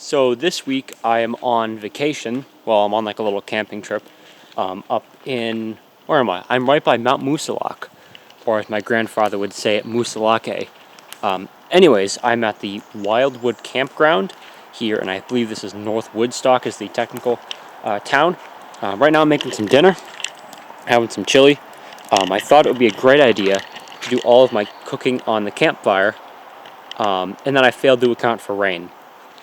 So this week I am on vacation. Well, I'm on like a little camping trip up in, where am I? I'm right by Mount Moosilauke, or as my grandfather would say it, Moosilauke. Anyways, I'm at the Wildwood Campground here, and I believe this is North Woodstock is the technical town. Right now I'm making some dinner, having some chili. I thought it would be a great idea to do all of my cooking on the campfire, and then I failed to account for rain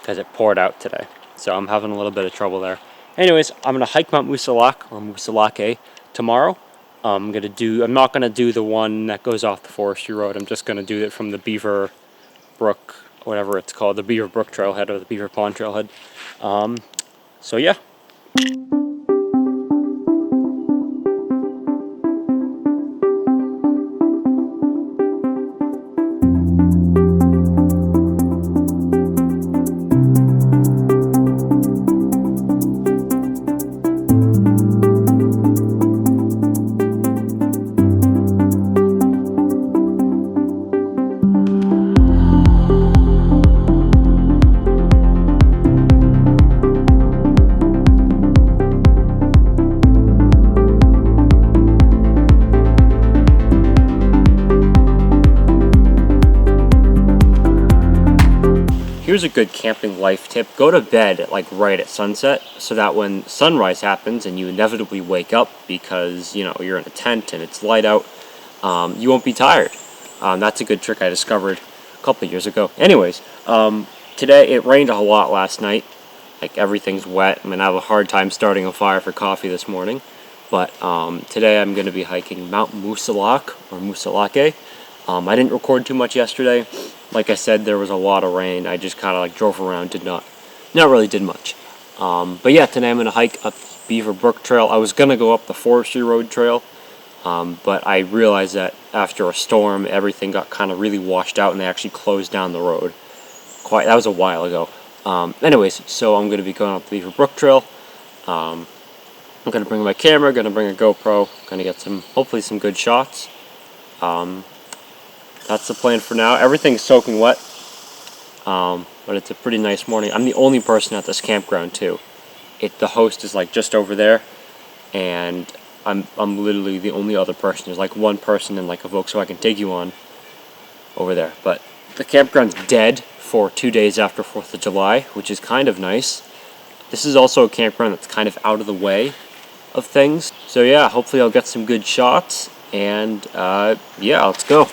because it poured out today. So I'm having a little bit of trouble there. Anyways, I'm going to hike Mount Moosilauke tomorrow. I'm not going to do the one that goes off the forestry road. I'm just going to do it from the Beaver Brook, whatever it's called, the Beaver Brook Trailhead or the Beaver Pond Trailhead. So yeah. Here's a good camping life tip. Go to bed right at sunset so that when sunrise happens and you inevitably wake up because, you're in a tent and it's light out, you won't be tired. That's a good trick I discovered a couple of years ago. Anyways, today it rained a lot last night. Everything's wet. I'm going to have a hard time starting a fire for coffee this morning. But today I'm going to be hiking Mount Moosilauke. I didn't record too much yesterday. Like I said, there was a lot of rain. I just kind of drove around, not really did much. But yeah, today I'm going to hike up Beaver Brook Trail. I was going to go up the Forestry Road Trail, but I realized that after a storm, everything got kind of really washed out and they actually closed down the road. That was a while ago. Anyways, so I'm going to be going up the Beaver Brook Trail. I'm going to bring my camera, going to bring a GoPro, going to get hopefully some good shots. That's the plan for now. Everything's soaking wet, but it's a pretty nice morning. I'm the only person at this campground too. The host is just over there, and I'm literally the only other person. There's one person in a Volkswagen Tiguan over there. But the campground's dead for 2 days after 4th of July, which is kind of nice. This is also a campground that's kind of out of the way of things. So yeah, hopefully I'll get some good shots, and yeah, let's go.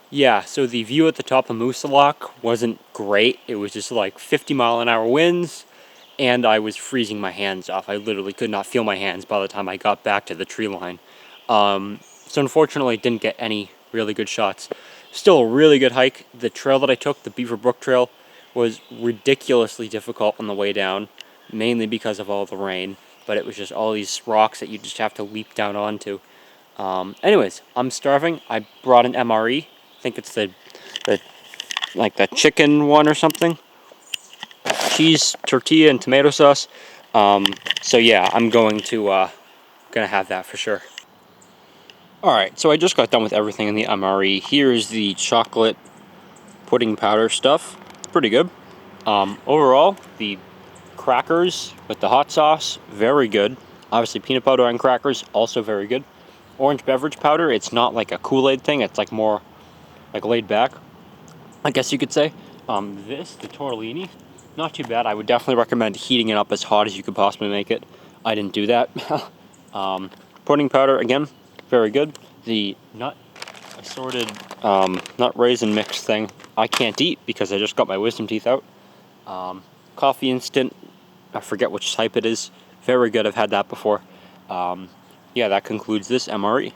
Yeah, so the view at the top of Moosilauke wasn't great. It was just 50-mile-an-hour winds, and I was freezing my hands off. I literally could not feel my hands by the time I got back to the tree line. So unfortunately, I didn't get any really good shots. Still a really good hike. The trail that I took, the Beaver Brook Trail, was ridiculously difficult on the way down, mainly because of all the rain. But it was just all these rocks that you just have to leap down onto. Anyways, I'm starving. I brought an MRE. I think it's the chicken one or something. cheese tortilla and tomato sauce. So yeah, I'm going to gonna have that for sure. Alright, so I just got done with everything in the MRE. Here's the chocolate pudding powder stuff. It's pretty good. Overall, the crackers with the hot sauce, very good. Obviously, peanut butter on crackers, also very good. Orange beverage powder, it's not like a Kool-Aid thing, it's like more like laid back, I guess you could say. The tortellini, not too bad. I would definitely recommend heating it up as hot as you could possibly make it. I didn't do that. Pudding powder, again, very good. The nut assorted nut raisin mix thing, I can't eat because I just got my wisdom teeth out. Coffee instant, I forget which type it is. Very good, I've had that before. Yeah, that concludes this MRE.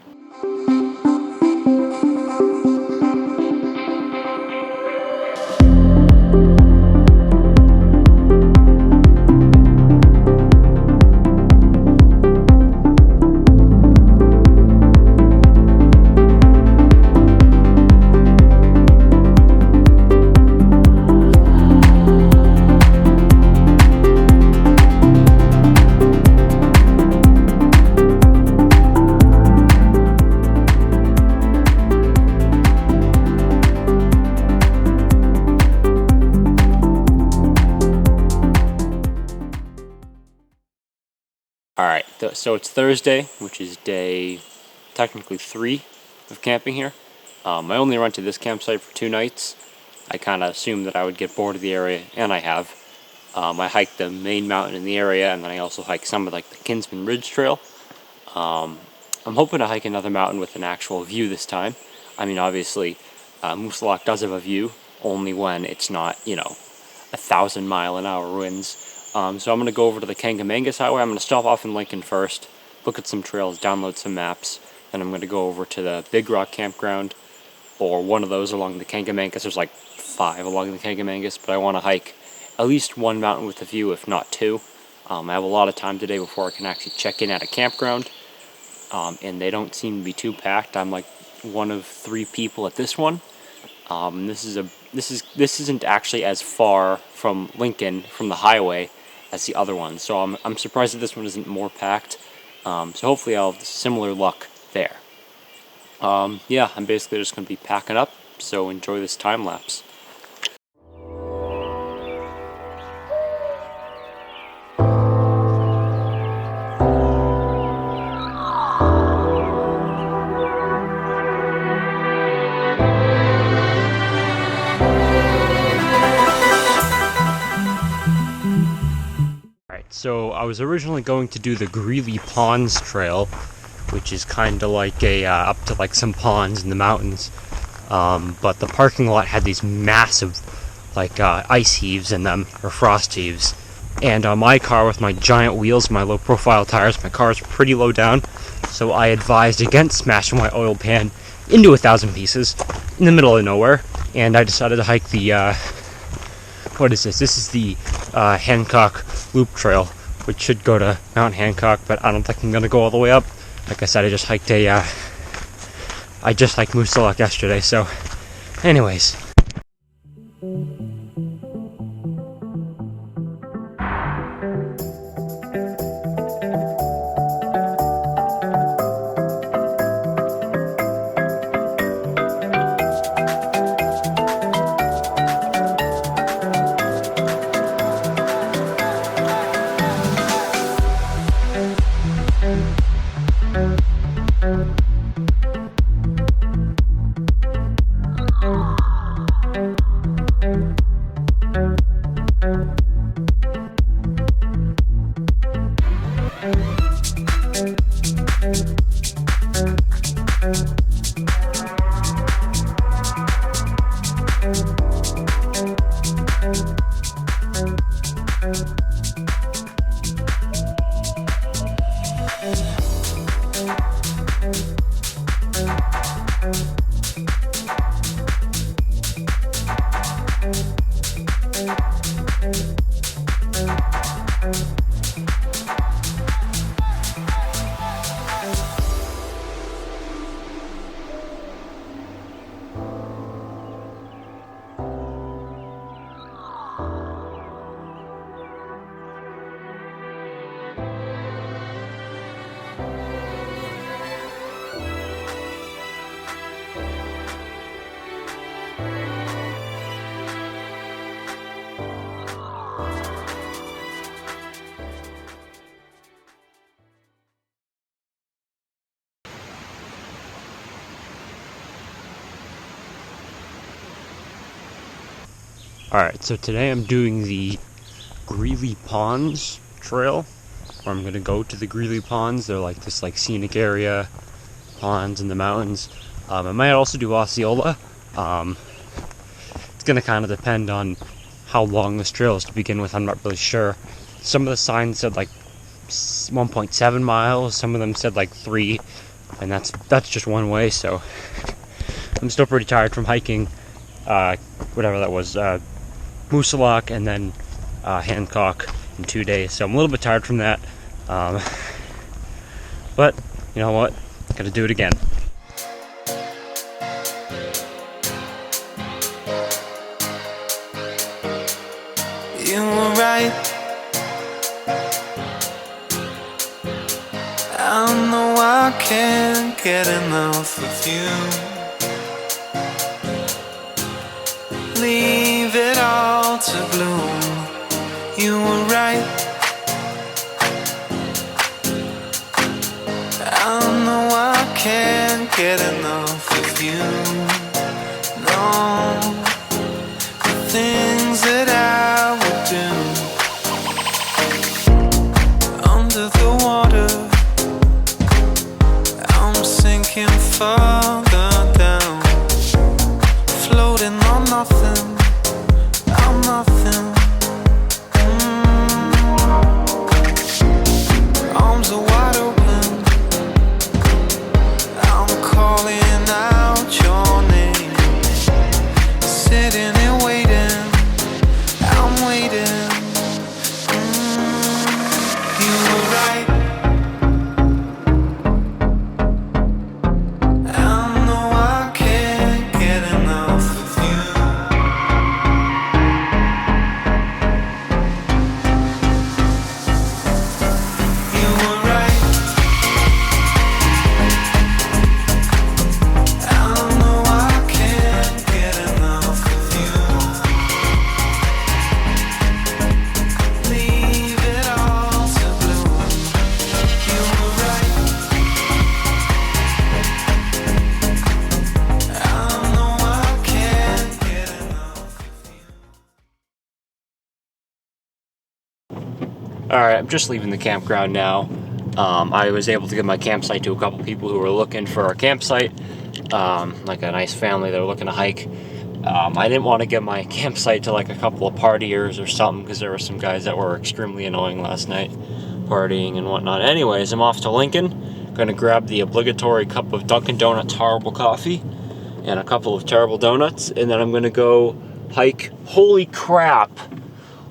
Alright, so it's Thursday, which is day technically 3 of camping here. I only rented this campsite for 2 nights. I kind of assumed that I would get bored of the area, and I have. I hiked the main mountain in the area, and then I also hiked some of like the Kinsman Ridge Trail. I'm hoping to hike another mountain with an actual view this time. I mean, obviously, Moosilauke does have a view, only when it's not, 1,000-mile-an-hour winds. So I'm going to go over to the Kangamangas Highway. I'm going to stop off in Lincoln first, look at some trails, download some maps. Then I'm going to go over to the Big Rock Campground, or one of those along the Kangamangas. There's like 5 along the Kangamangas, but I want to hike at least 1 mountain with a view, if not 2. I have a lot of time today before I can actually check in at a campground, and they don't seem to be too packed. I'm like one of 3 people at this one. This isn't actually as far from Lincoln, from the highway, as the other one, so I'm surprised that this one isn't more packed. So hopefully I'll have similar luck there. Yeah, I'm basically just going to be packing up, so enjoy this time lapse. So I was originally going to do the Greely Ponds trail, which is kind of like a up to like some ponds in the mountains, but the parking lot had these massive like ice heaves in them, or frost heaves, and my car with my giant wheels, my low profile tires, my car's pretty low down, so I advised against smashing my oil pan into 1,000 pieces in the middle of nowhere, and I decided to hike the what is this? This is the Hancock Loop Trail, which should go to Mount Hancock, but I don't think I'm gonna go all the way up. Like I said, I just hiked Moosilauke yesterday, so anyways. Alright, so today I'm doing the Greely Ponds trail, where I'm gonna go to the Greely Ponds. They're like this scenic area, ponds in the mountains. I might also do Osceola. It's gonna kind of depend on how long this trail is to begin with. I'm not really sure. Some of the signs said 1.7 miles, some of them said 3, and that's just one way, so I'm still pretty tired from hiking whatever that was, Moosilauke and then Hancock in 2 days, so I'm a little bit tired from that, but you know what, gotta do it again. You were right. I know I can't get enough of you. Leave it all to bloom. You were right. I know I can't get enough of you. No, the things that I would do under the water. I'm sinking further down, floating on nothing. I'm nothing. Arms are wide open. I'm calling out your name, sitting and waiting. I'm waiting. You were right. I know I can't get enough of you. You were right. I know I can't get enough of you. Leave it all to bloom. You were right. I know I can't get enough of you. Alright, I'm just leaving the campground now. I was able to give my campsite to a couple people who were looking for a campsite, like a nice family that were looking to hike. I didn't want to give my campsite to a couple of partiers or something, because there were some guys that were extremely annoying last night, partying and whatnot. Anyways, I'm off to Lincoln. Gonna grab the obligatory cup of Dunkin' Donuts horrible coffee and a couple of terrible donuts, and then I'm gonna go hike. Holy crap!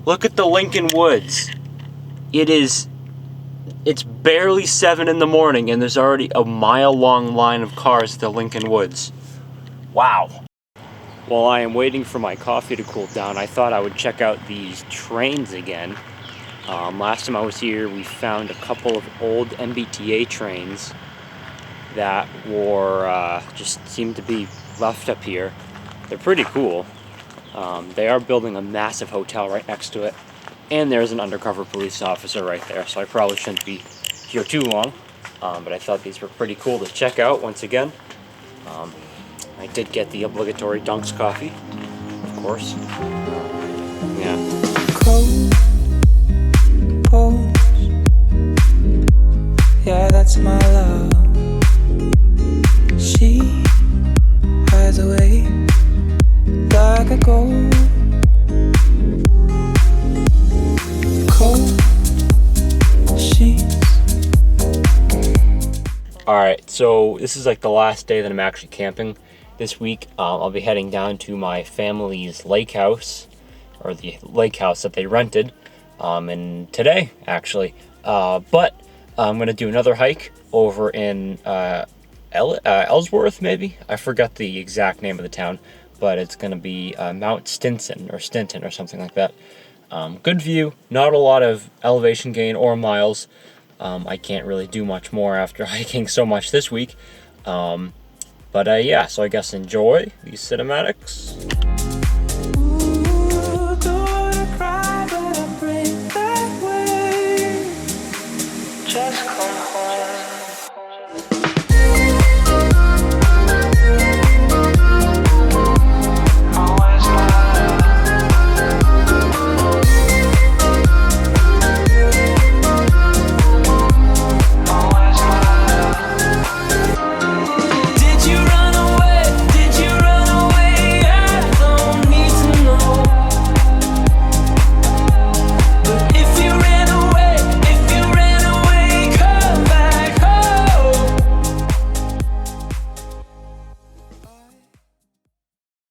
Look at the Lincoln Woods. It's barely 7 in the morning and there's already a mile-long line of cars at the Lincoln Woods. Wow. While I am waiting for my coffee to cool down, I thought I would check out these trains again. Last time I was here, we found a couple of old MBTA trains that were just seemed to be left up here. They're pretty cool. They are building a massive hotel right next to it. And there's an undercover police officer right there, so I probably shouldn't be here too long. But I thought these were pretty cool to check out once again. I did get the obligatory Dunks coffee, of course. Yeah. Cold, cold. Yeah, that's my love. She hides away like a ghost. Alright, so this is the last day that I'm actually camping this week. I'll be heading down to my family's lake house, or the lake house that they rented, and today, actually. But I'm going to do another hike over in Ellsworth, maybe? I forgot the exact name of the town, but it's going to be Mount Stinson, or something like that. Good view, not a lot of elevation gain or miles. I can't really do much more after hiking so much this week. But yeah, so I guess enjoy these cinematics.